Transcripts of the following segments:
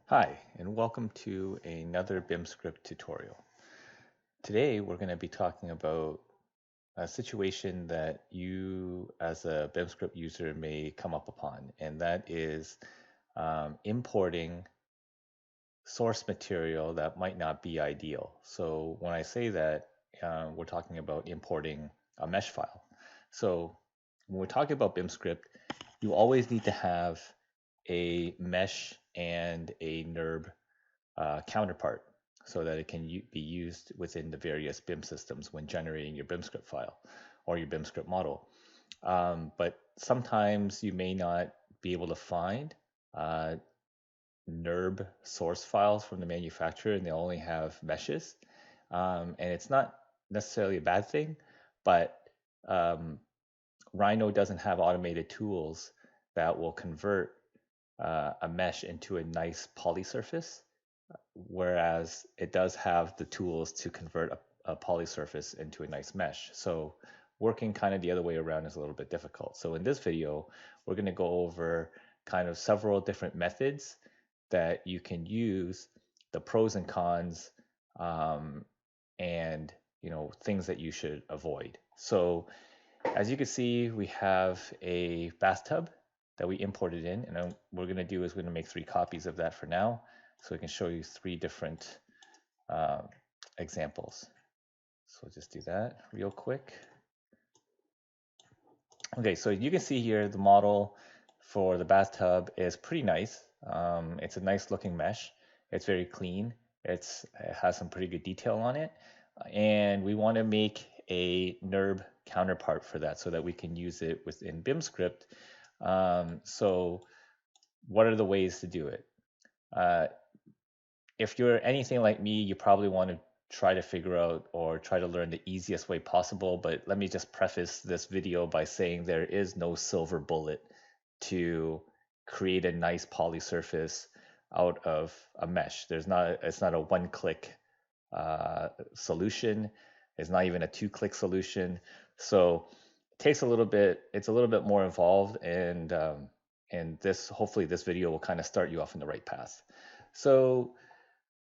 Hi, and welcome to another BIMscript tutorial. Today we're going to be talking about a situation that you as a BIMscript user may come up upon, and that is importing source material that might not be ideal. So when I say that, we're talking about importing a mesh file. So when we're talking about BIMscript, you always need to have a mesh and a NURB counterpart so that it can be used within the various BIM systems when generating your BIMscript file or your BIMscript model. But sometimes you may not be able to find uh, NURB source files from the manufacturer and they only have meshes. And it's not necessarily a bad thing, but um, Rhino doesn't have automated tools that will convert a mesh into a nice polysurface, whereas it does have the tools to convert a polysurface into a nice mesh. So working kind of the other way around is a little bit difficult. So in this video, we're going to go over kind of several different methods that you can use, the pros and cons, um, and things that you should avoid. So as you can see, we have a bathtub that we imported in, and what we're going to do is we're going to make 3 copies of that for now, so we can show you 3 different um, examples. So we'll just do that real quick. Okay, so you can see here the model for the bathtub is pretty nice. It's a nice looking mesh. It's very clean. It has some pretty good detail on it. And we want to make a NURB counterpart for that so that we can use it within BIMscript. So what are the ways to do it? Uh, if you're anything like me, you probably want to try to figure out or try to learn the easiest way possible. But let me just preface this video by saying there is no silver bullet to create a nice poly surface out of a mesh. It's not a one-click solution. It's not even a 2-click solution. So it takes a little bit. It's a little bit more involved, and this hopefully this video will kind of start you off in the right path. So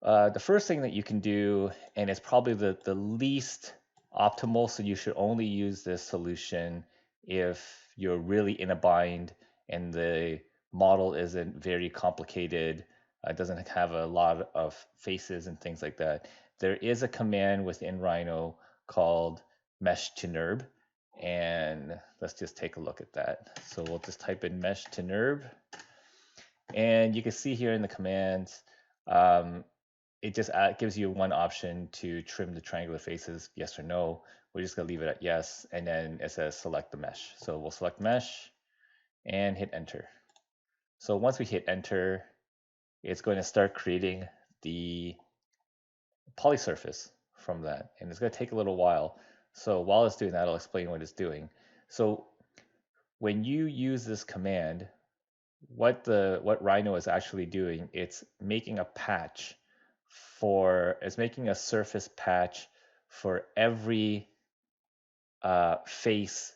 the first thing that you can do, and it's probably the least optimal, so you should only use this solution if you're really in a bind and the model isn't very complicated, doesn't have a lot of faces and things like that. There is a command within Rhino called mesh to NURB, and let's just take a look at that. So we'll just type in mesh to NURB, and you can see here in the commands, it just gives you one option to trim the triangular faces, yes or no. We're just gonna leave it at yes, and then it says select the mesh. So we'll select mesh and hit enter. So once we hit enter, it's going to start creating the polysurface from that, and it's going to take a little while. So while it's doing that, I'll explain what it's doing. So when you use this command, what Rhino is actually doing, it's making a patch it's making a surface patch for every face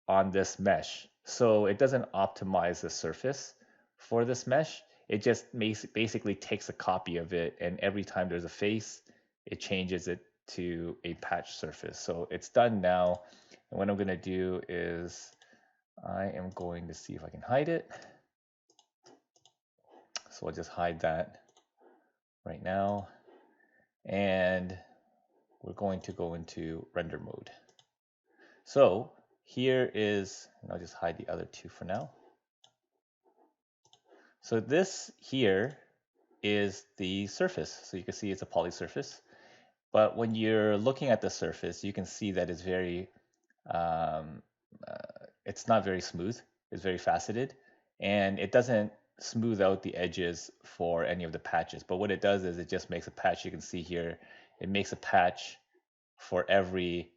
on this mesh. So it doesn't optimize the surface for this mesh. It just basically takes a copy of it, and every time there's a face, it changes it to a patch surface. So it's done now. And what I'm going to do is I am going to see if I can hide it. So I'll just hide that right now. And we're going to go into render mode. So here is, and I'll just hide the other 2 for now. So this here is the surface. So you can see it's a poly surface. But when you're looking at the surface, you can see that it's it's not very smooth. It's very faceted, and it doesn't smooth out the edges for any of the patches. But what it does is it just makes a patch. You can see here, it makes a patch for every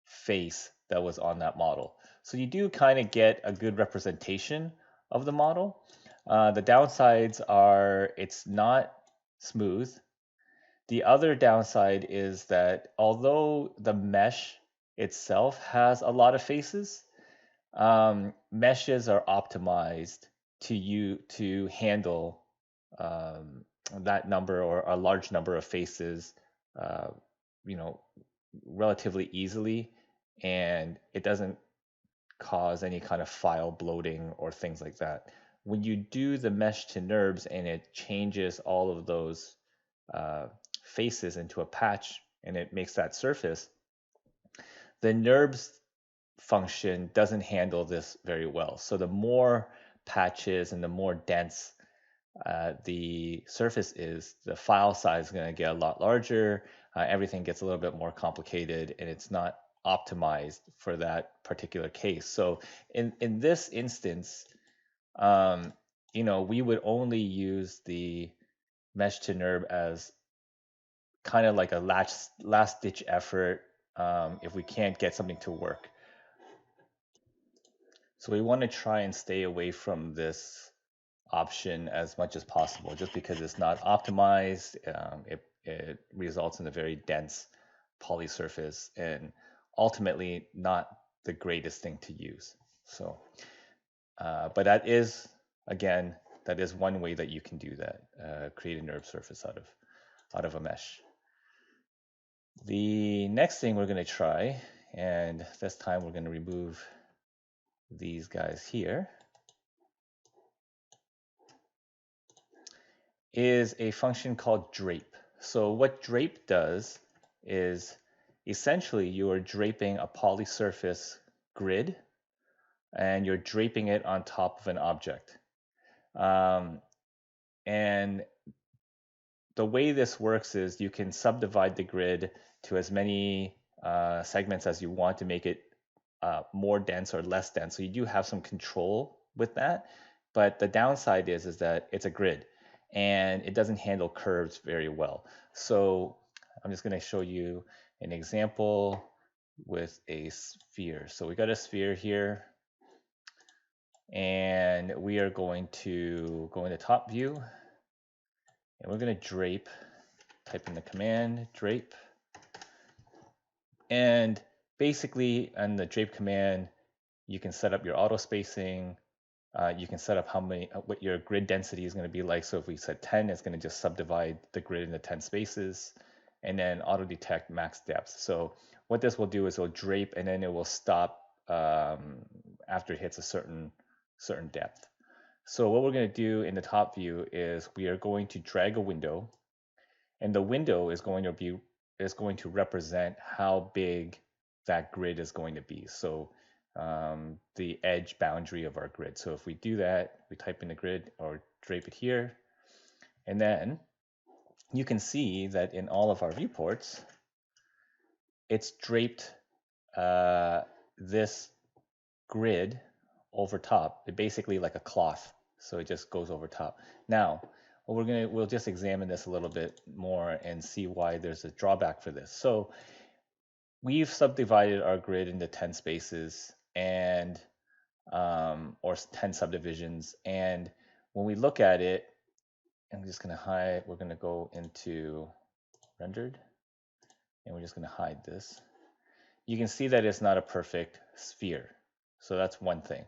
face that was on that model. So you do kind of get a good representation of the model. The downsides are it's not smooth. The other downside is that although the mesh itself has a lot of faces, meshes are optimized to handle that number or a large number of faces, uh, you know, relatively easily, and it doesn't cause any kind of file bloating or things like that. When you do the mesh to NURBS and it changes all of those uh, faces into a patch and it makes that surface, the NURBS function doesn't handle this very well. So the more patches and the more dense the surface is, the file size is going to get a lot larger. Everything gets a little bit more complicated, and it's not optimized for that particular case. So in this instance, um, we would only use the mesh to NURB as kind of like a last ditch effort if we can't get something to work. So we want to try and stay away from this option as much as possible, just because it's not optimized. It results in a very dense polysurface and ultimately not the greatest thing to use. So, but that is, again, that is one way that you can do that, create a NURB surface out of a mesh. The next thing we're going to try, and this time we're going to remove these guys here, is a function called Drape. So what Drape does is essentially you are draping a polysurface grid and you're draping it on top of an object. And the way this works is you can subdivide the grid to as many segments as you want to make it more dense or less dense. So you do have some control with that. But the downside is that it's a grid and it doesn't handle curves very well. So I'm just going to show you an example with a sphere. So we got a sphere here, and we are going to go into top view, and we're going to drape, type in the command drape. And basically on the drape command, you can set up your auto spacing. You can set up what your grid density is going to be like. So if we set 10, it's going to just subdivide the grid into 10 spaces, and then auto detect max depth. So what this will do is it'll drape, and then it will stop after it hits a certain depth. So what we're going to do in the top view is we are going to drag a window, and the window is going to represent how big that grid is going to be. So the edge boundary of our grid. So if we do that, we type in the grid or drape it here, and then you can see that in all of our viewports, it's draped this grid over top, basically like a cloth. So it just goes over top. Now, we'll just examine this a little bit more and see why there's a drawback for this. So we've subdivided our grid into 10 spaces and or 10 subdivisions. And when we look at it, I'm just going to hide, we're going to go into rendered, and we're just going to hide this. You can see that it's not a perfect sphere. So that's one thing.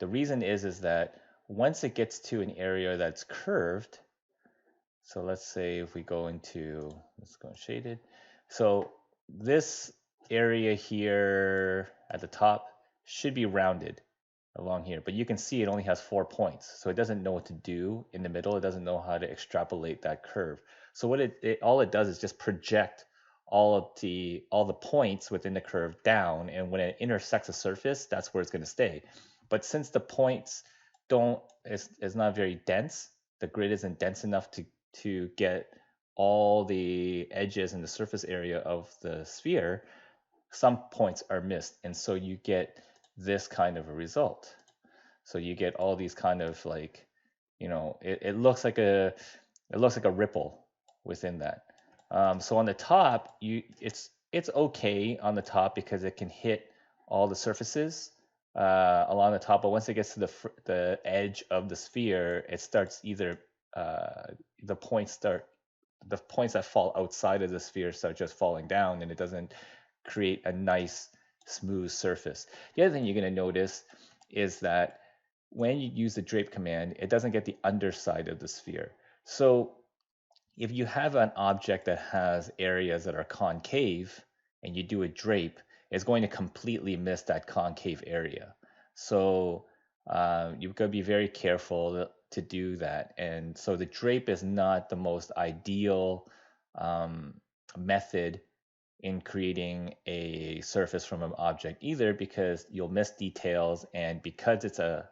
The reason is that once it gets to an area that's curved, so let's say if we go into, let's go shaded. So this area here at the top should be rounded along here, but you can see it only has 4 points. So it doesn't know what to do in the middle. It doesn't know how to extrapolate that curve. So what all it does is just project all the points within the curve down, and when it intersects a surface, that's where it's going to stay. But since the points is not very dense, the grid isn't dense enough to get all the edges and the surface area of the sphere, some points are missed, and so you get this kind of a result. So you get all these kind of like, it looks like a ripple within that. So on the top, it's okay on the top because it can hit all the surfaces along the top, but once it gets to the edge of the sphere, it starts either the points that fall outside of the sphere start just falling down, and it doesn't create a nice smooth surface. The other thing you're going to notice is that when you use the drape command, it doesn't get the underside of the sphere. So if you have an object that has areas that are concave and you do a drape, it's going to completely miss that concave area. So you've got to be very careful to do that. And so the drape is not the most ideal method in creating a surface from an object either, because you'll miss details, and because it's a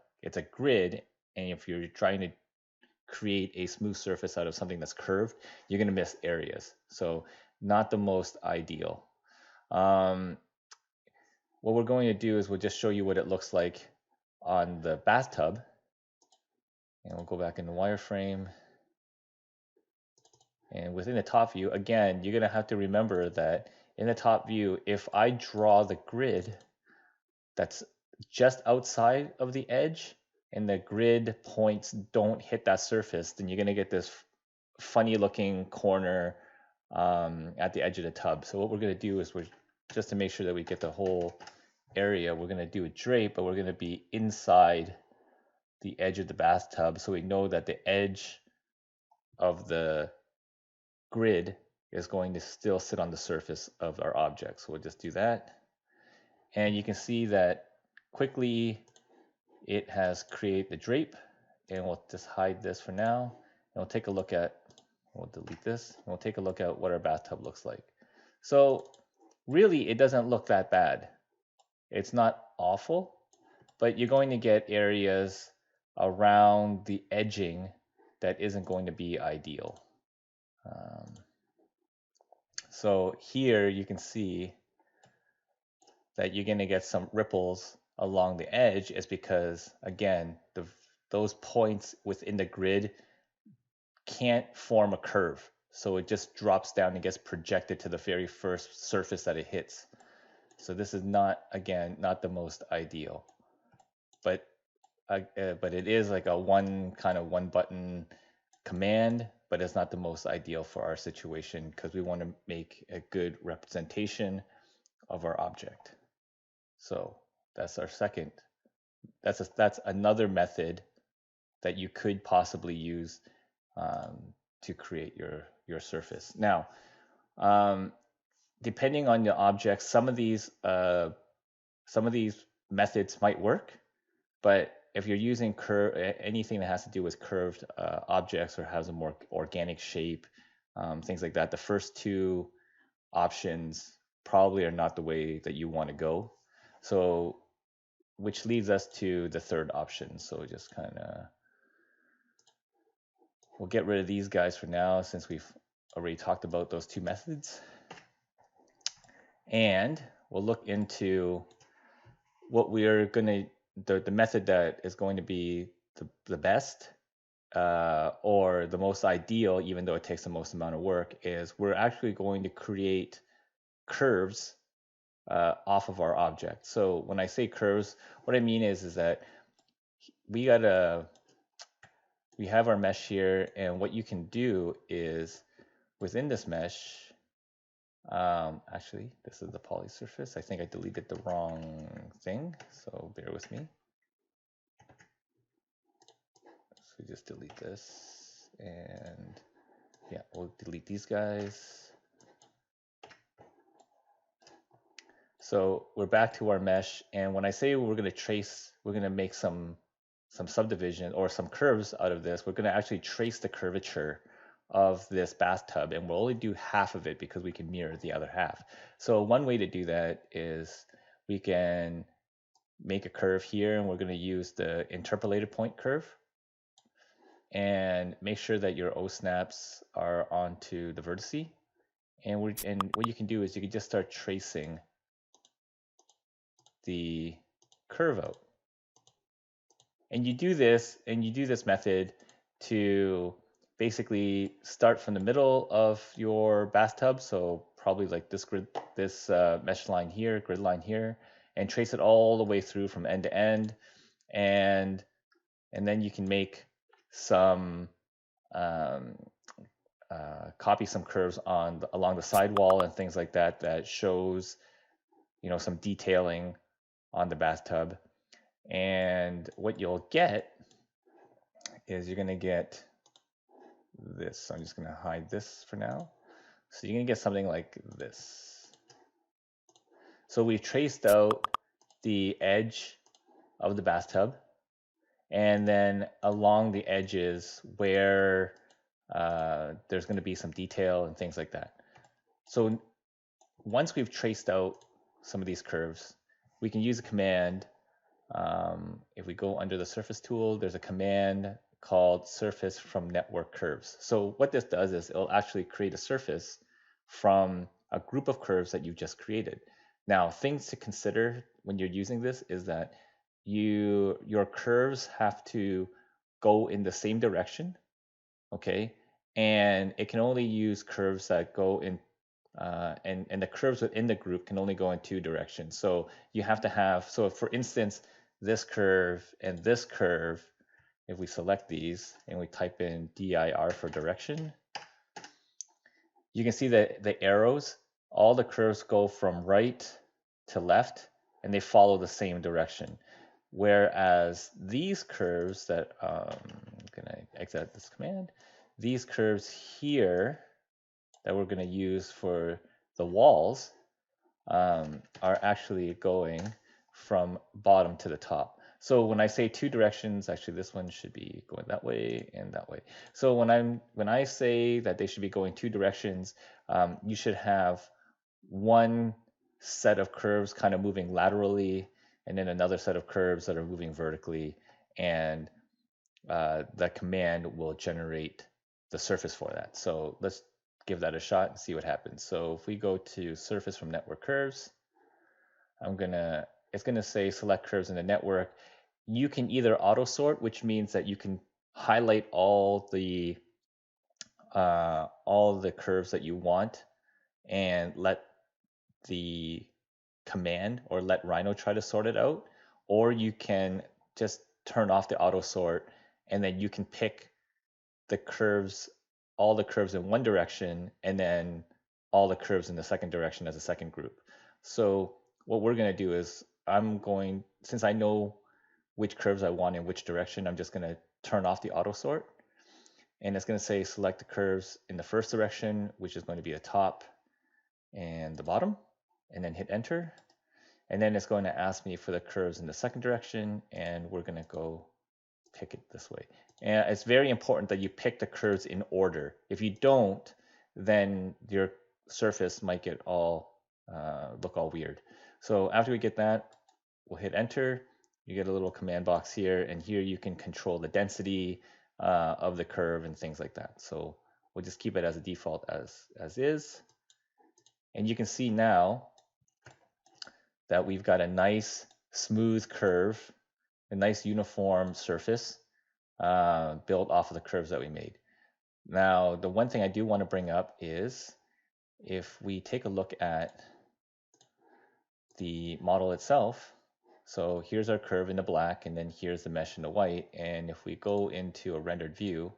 grid, and if you're trying to create a smooth surface out of something that's curved, you're going to miss areas. So not the most ideal. What we're going to do is we'll just show you what it looks like on the bathtub. And we'll go back in the wireframe. And within the top view, again, you're going to have to remember that in the top view, if I draw the grid that's just outside of the edge and the grid points don't hit that surface, then you're going to get this funny looking corner at the edge of the tub. So what we're going to do is, we're just to make sure that we get the whole area, we're going to do a drape, but we're going to be inside the edge of the bathtub, so we know that the edge of the grid is going to still sit on the surface of our object. So we'll just do that. And you can see that quickly it has created the drape, and we'll just hide this for now. And we'll take a look at, we'll delete this, and we'll take a look at what our bathtub looks like. So really, it doesn't look that bad. It's not awful, but you're going to get areas around the edging that isn't going to be ideal. So here you can see that you're going to get some ripples along the edge, is because, again, those points within the grid can't form a curve. So it just drops down and gets projected to the very first surface that it hits. So this is not, again, not the most ideal. But it is like a one button command, but it's not the most ideal for our situation, because we want to make a good representation of our object. So that's our second. That's another method that you could possibly use to create your surface. Now, depending on the object, some of these methods might work, but if you're using anything that has to do with curved objects or has a more organic shape, things like that, the first two options probably are not the way that you want to go. So, which leads us to the third option. So just we'll get rid of these guys for now, since we've already talked about those two methods. And we'll look into what we're going to, the method that is going to be the best or the most ideal, even though it takes the most amount of work, is we're actually going to create curves off of our object. So when I say curves, what I mean is that we have our mesh here, and what you can do is, within this mesh, actually, this is the Polysurface. I think I deleted the wrong thing, so bear with me. So just delete this, and yeah, we'll delete these guys. So we're back to our mesh, and when I say we're going to trace, we're going to make some subdivision or some curves out of this, we're going to actually trace the curvature of this bathtub, and we'll only do half of it because we can mirror the other half. So one way to do that is we can make a curve here, and we're going to use the interpolated point curve, and make sure that your O snaps are onto the vertice. And what you can do is you can just start tracing the curve out. And you do this method to basically start from the middle of your bathtub, so probably like this mesh line here, grid line here, and trace it all the way through from end to end, and then you can make some copy some curves along the sidewall and things like that, that shows, some detailing on the bathtub. And what you'll get is you're going to get this. So I'm just going to hide this for now. So you're going to get something like this. So we traced out the edge of the bathtub, and then along the edges where there's going to be some detail and things like that. So once we've traced out some of these curves, we can use a command. If we go under the surface tool, there's a command called surface from network curves. So what this does is it'll actually create a surface from a group of curves that you've just created. Now, things to consider when you're using this is that your curves have to go in the same direction, okay? And it can only use curves that go in, and the curves within the group can only go in two directions. So you have to have, so for instance, this curve and this curve, if we select these and we type in dir for direction, you can see that the arrows, all the curves go from right to left and they follow the same direction. Whereas these curves that, I'm gonna exit this command, these curves here that we're gonna use for the walls are actually going from bottom to the top. So when I say two directions, actually this one should be going that way and that way. So when I say that they should be going two directions, you should have one set of curves kind of moving laterally, and then another set of curves that are moving vertically, and the command will generate the surface for that. So let's give that a shot and see what happens. So if we go to surface from network curves, it's gonna say select curves in the network. You can either auto sort, which means that you can highlight all the curves that you want and let the command or let Rhino try to sort it out, or you can just turn off the auto sort and then you can pick the curves, all the curves in one direction, and then all the curves in the second direction as a second group. So what we're going to do is since I know which curves I want in which direction, I'm just going to turn off the auto sort. And it's going to say select the curves in the first direction, which is going to be the top and the bottom, and then hit enter. And then it's going to ask me for the curves in the second direction, and we're going to go pick it this way. And it's very important that you pick the curves in order. If you don't, then your surface might get look all weird. So after we get that, we'll hit enter. You get a little command box here, and here you can control the density of the curve and things like that. So we'll just keep it as a default as is. And you can see now that we've got a nice smooth curve, a nice uniform surface built off of the curves that we made. Now, the one thing I do want to bring up is if we take a look at the model itself, so here's our curve in the black, and then here's the mesh in the white, and if we go into a rendered view,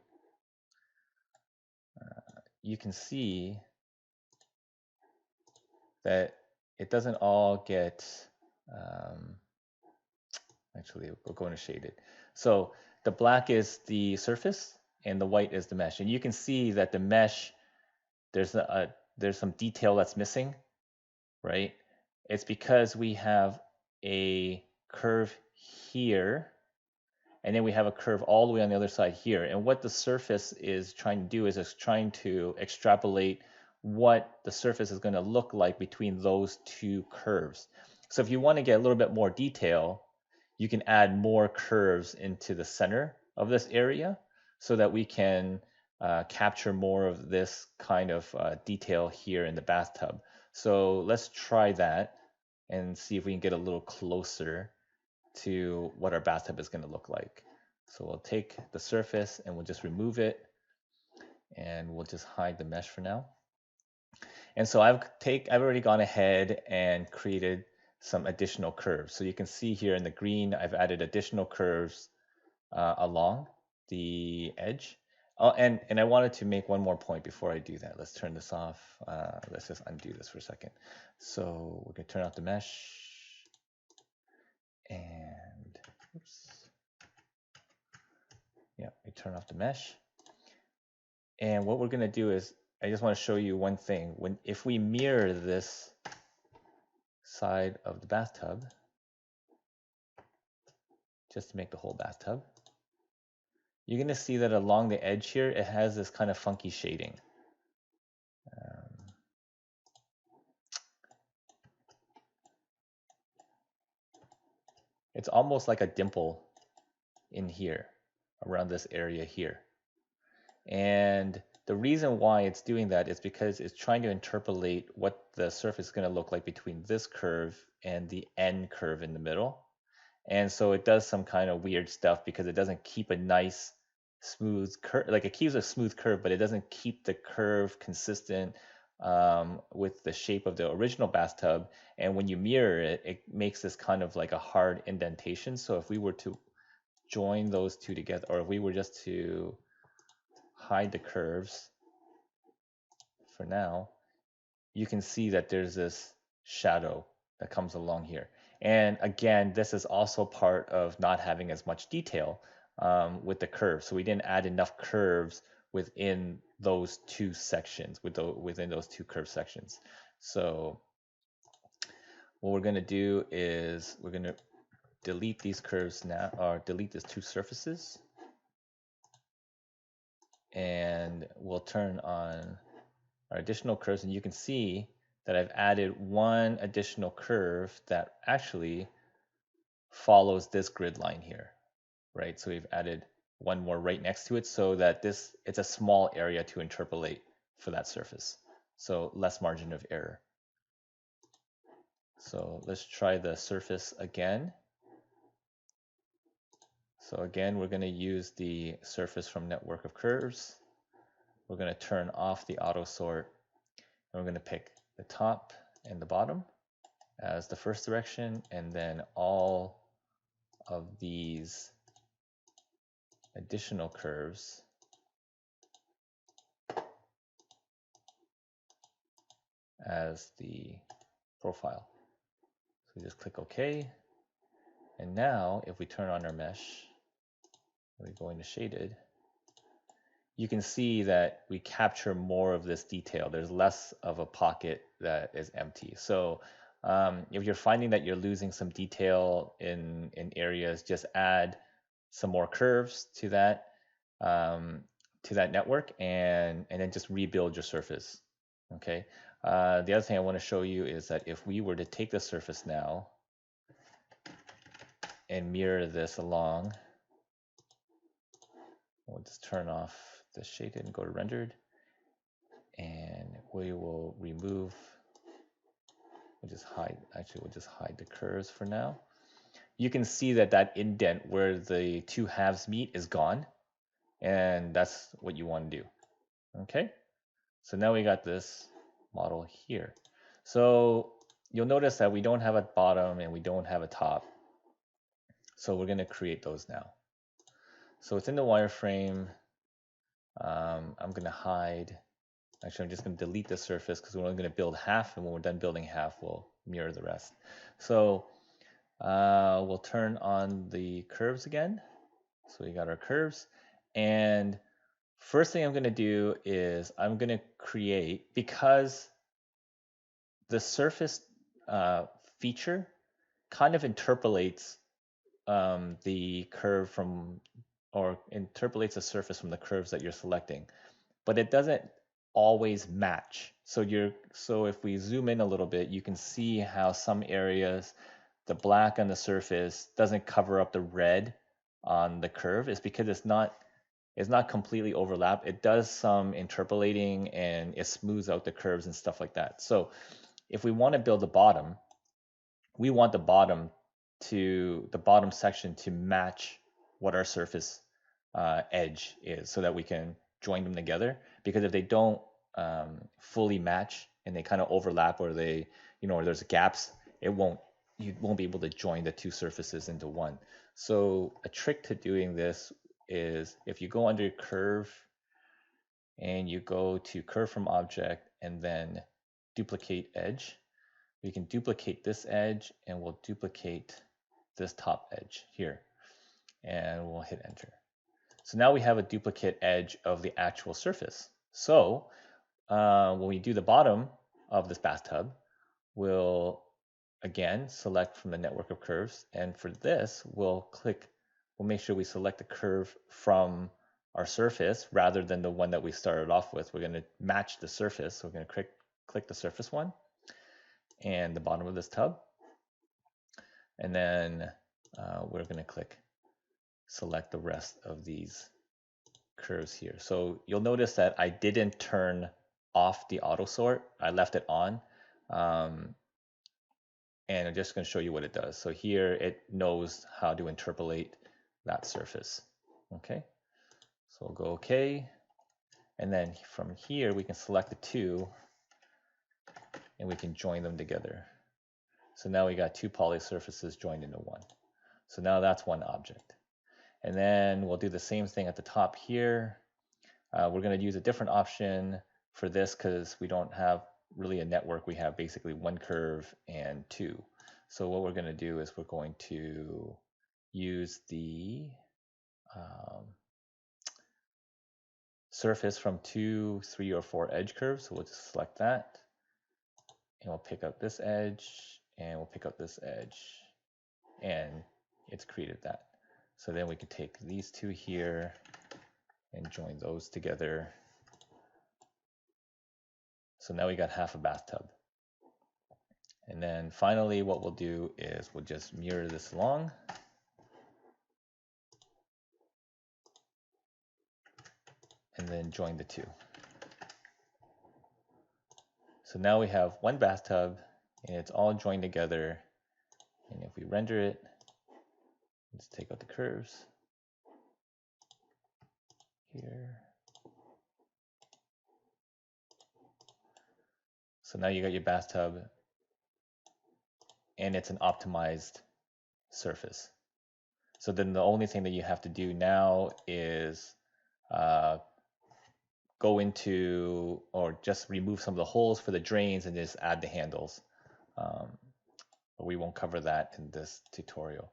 you can see that it doesn't all get, actually we'll go into shaded. So the black is the surface and the white is the mesh, and you can see that the mesh, there's some detail that's missing, right? It's because we have a curve here, and then we have a curve all the way on the other side here. And what the surface is trying to do is it's trying to extrapolate what the surface is going to look like between those two curves. So if you want to get a little bit more detail, you can add more curves into the center of this area so that we can capture more of this kind of detail here in the bathtub. So let's try that and see if we can get a little closer to what our bathtub is going to look like. So we'll take the surface and we'll just remove it, and we'll just hide the mesh for now. And so I've already gone ahead and created some additional curves. So you can see here in the green, I've added additional curves along the edge. Oh, and I wanted to make one more point before I do that. Let's turn this off. Let's just undo this for a second. So we're going to turn off the mesh. And oops. Yeah, we turn off the mesh. And what we're going to do is, I just want to show you one thing. If we mirror this side of the bathtub, just to make the whole bathtub, you're going to see that along the edge here, it has this kind of funky shading. It's almost like a dimple in here, around this area here. And the reason why it's doing that is because it's trying to interpolate what the surface is going to look like between this curve and the end curve in the middle. And so it does some kind of weird stuff because it doesn't keep a nice smooth curve. Like it keeps a smooth curve, but it doesn't keep the curve consistent with the shape of the original bathtub. And when you mirror it, it makes this kind of like a hard indentation. So if we were to join those two together, or if we were just to hide the curves for now, you can see that there's this shadow that comes along here. And again, this is also part of not having as much detail with the curves. So we didn't add enough curves within those two sections, within those two curve sections. So what we're going to do is we're going to delete these curves now, or delete these two surfaces. And we'll turn on our additional curves, and you can see that I've added one additional curve that actually follows this grid line here, right? So we've added one more right next to it so that it's a small area to interpolate for that surface. So less margin of error. So let's try the surface again. So again, we're going to use the surface from network of curves. We're going to turn off the auto sort, and we're going to pick the top and the bottom as the first direction, and then all of these additional curves as the profile. So we just click OK. And now if we turn on our mesh, and we go into shaded, you can see that we capture more of this detail. There's less of a pocket that is empty. So if you're finding that you're losing some detail in areas, just add some more curves to that network, and then just rebuild your surface. Okay. The other thing I want to show you is that if we were to take the surface now and mirror this along, we'll just turn off the shaded and go to rendered, and we will remove, we'll just hide the curves for now. You can see that that indent where the two halves meet is gone, and that's what you want to do. Okay, so now we got this model here. So you'll notice that we don't have a bottom and we don't have a top. So we're going to create those now. So it's in the wireframe. I'm going to hide. Actually, I'm just going to delete the surface because we're only going to build half, and when we're done building half, we'll mirror the rest. So we'll turn on the curves again. So we got our curves. And first thing I'm going to do is I'm going to create, because the surface feature kind of interpolates the curve from, or interpolates the surface from the curves that you're selecting, but it doesn't always match. So if we zoom in a little bit, you can see how some areas, the black on the surface doesn't cover up the red on the curve. It's because it's not completely overlapped. It does some interpolating and it smooths out the curves and stuff like that. So if we want to build the bottom, we want the bottom section to match what our surface edge is, so that we can join them together. Because if they don't fully match and they kind of overlap, or they, or there's gaps, you won't be able to join the two surfaces into one. So a trick to doing this is if you go under curve and you go to curve from object and then duplicate edge, we can duplicate this edge and we'll duplicate this top edge here, and we'll hit enter. So now we have a duplicate edge of the actual surface. So when we do the bottom of this bathtub, we'll again select from the network of curves. And for this, we'll make sure we select the curve from our surface rather than the one that we started off with. We're going to match the surface. So we're going to click the surface one and the bottom of this tub. And then we're going to select the rest of these curves here. So you'll notice that I didn't turn off the auto sort. I left it on. And I'm just going to show you what it does. So here it knows how to interpolate that surface. Okay, so we'll go OK. And then from here, we can select the two and we can join them together. So now we got two poly surfaces joined into one. So now that's one object. And then we'll do the same thing at the top here. We're going to use a different option for this because we don't have really a network. We have basically one curve and two. So what we're going to do is we're going to use the surface from 2, 3, or 4 edge curves. So we'll just select that. And we'll pick up this edge. And we'll pick up this edge. And it's created that. So then we can take these two here and join those together. So now we got half a bathtub. And then finally, what we'll do is we'll just mirror this along. And then join the two. So now we have one bathtub and it's all joined together. And if we render it, let's take out the curves here. So now you got your bathtub and it's an optimized surface. So then the only thing that you have to do now is go into or just remove some of the holes for the drains and just add the handles. But we won't cover that in this tutorial.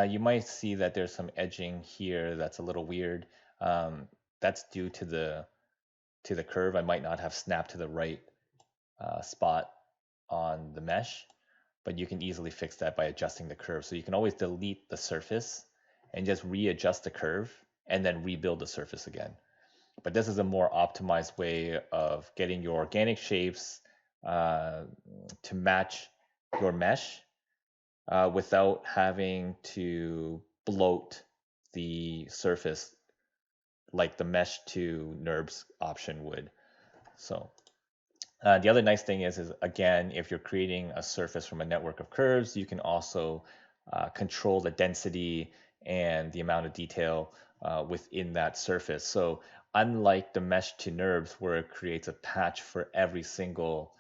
You might see that there's some edging here that's a little weird. That's due to the curve. I might not have snapped to the right spot on the mesh, but you can easily fix that by adjusting the curve. So you can always delete the surface and just readjust the curve and then rebuild the surface again. But this is a more optimized way of getting your organic shapes to match your mesh without having to bloat the surface like the mesh to NURBS option would. So the other nice thing is again, if you're creating a surface from a network of curves, you can also control the density and the amount of detail within that surface. So unlike the mesh to NURBS where it creates a patch for every single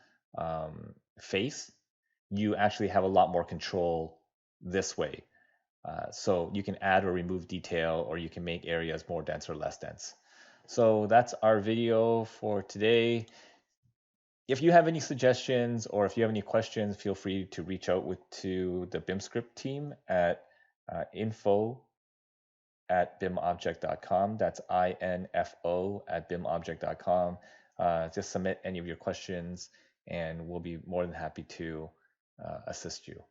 face, you actually have a lot more control this way. So you can add or remove detail, or you can make areas more dense or less dense. So that's our video for today. If you have any suggestions or if you have any questions, feel free to reach out to the BIMscript team at info@BIMobject.com. That's info@BIMobject.com. Just submit any of your questions and we'll be more than happy to assist you.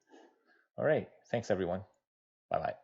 All right. Thanks, everyone. Bye-bye.